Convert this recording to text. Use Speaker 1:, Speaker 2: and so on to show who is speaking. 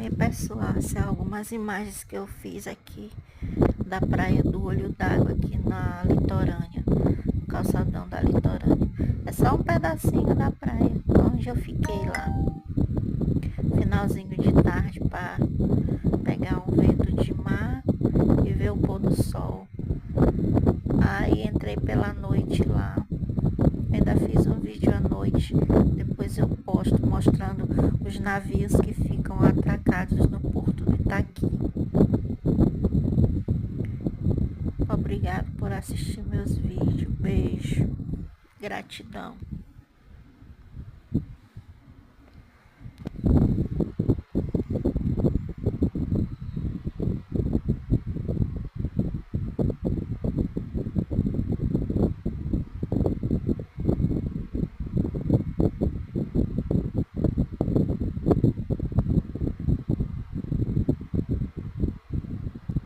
Speaker 1: Aí, pessoal, são algumas imagens que eu fiz aqui da praia do Olho d'Água aqui na litorânea, no calçadão da litorânea. É só um pedacinho da praia onde eu fiquei lá, finalzinho de tarde, para pegar um vento de mar e ver o pôr do sol. Aí entrei pela noite lá, ainda fiz um vídeo à noite, depois eu posto mostrando os navios que ficam atracados no porto de Itaqui. Obrigado por assistir meus vídeos, beijo, gratidão.